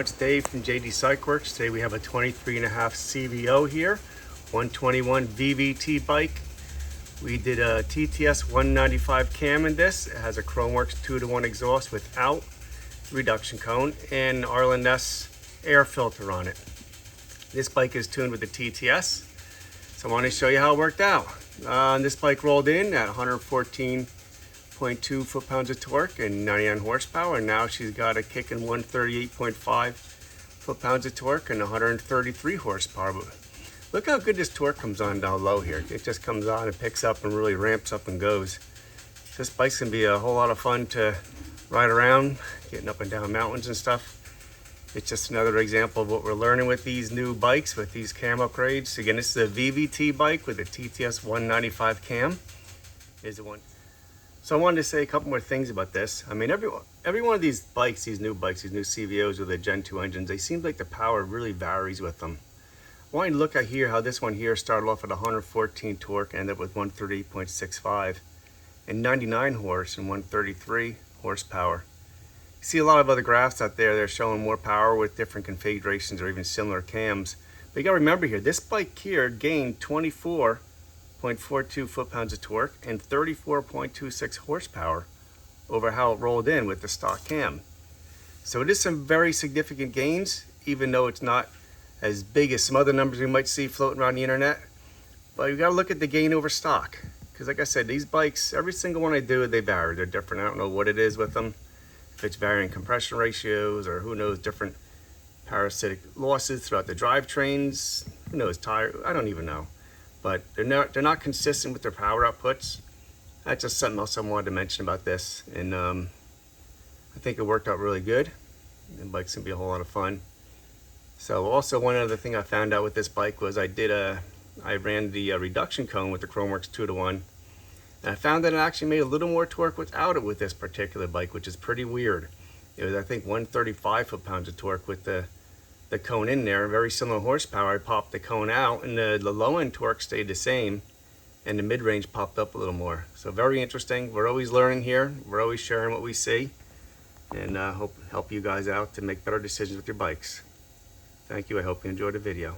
it's Dave from JD Cycle Works. Today we have a 23.5 CVO here, 121 VVT bike. We did a TTS 195 cam in this. It has a Chromeworks 2-to-1 exhaust without reduction cone and Arlen Ness air filter on it. This bike is tuned with the TTS, so I want to show you how it worked out. This bike rolled in at 114.2 foot-pounds of torque and 99 horsepower, and now she's got a kicking 138.5 foot-pounds of torque and 133 horsepower. But look how good this torque comes on down low here. It just comes on and picks up and really ramps up and goes. This bike's gonna be a whole lot of fun to ride around, getting up and down mountains and stuff. It's just another example of what we're learning with these new bikes, with these cam upgrades. Again, this is a VVT bike with a TTS 195 cam. Is the one. So I wanted to say a couple more things about this. I mean, every one of these bikes, these new CVOs with the Gen 2 engines, they seem like the power really varies with them. I want you to look at here how this one here started off at 114 torque, ended up with 138.65 and 99 horse and 133 horsepower. You see a lot of other graphs out there, they're showing more power with different configurations or even similar cams. But you gotta remember here, this bike here gained 24.42 foot-pounds of torque and 34.26 horsepower over how it rolled in with the stock cam. So it is some very significant gains, even though it's not as big as some other numbers we might see floating around the internet. But you gotta look at the gain over stock. Because like I said, these bikes, every single one I do, they vary. They're different. I don't know what it is with them. If it's varying compression ratios or who knows, different parasitic losses throughout the drivetrains. Who knows, tire, I don't even know. But they're not consistent with their power outputs. That's just something else I wanted to mention about this. And I think it worked out really good. The bike's gonna be a whole lot of fun. So also one other thing I found out with this bike was I ran the reduction cone with the Chromeworks 2-to-1. And I found that it actually made a little more torque without it with this particular bike, which is pretty weird. It was, I think, 135 foot-pounds of torque with the cone in there. Very similar horsepower. I popped the cone out and the low-end torque stayed the same and the mid-range popped up a little more. So very interesting. We're always learning here. We're always sharing what we see, and hope help you guys out to make better decisions with your bikes. Thank you. I hope you enjoyed the video.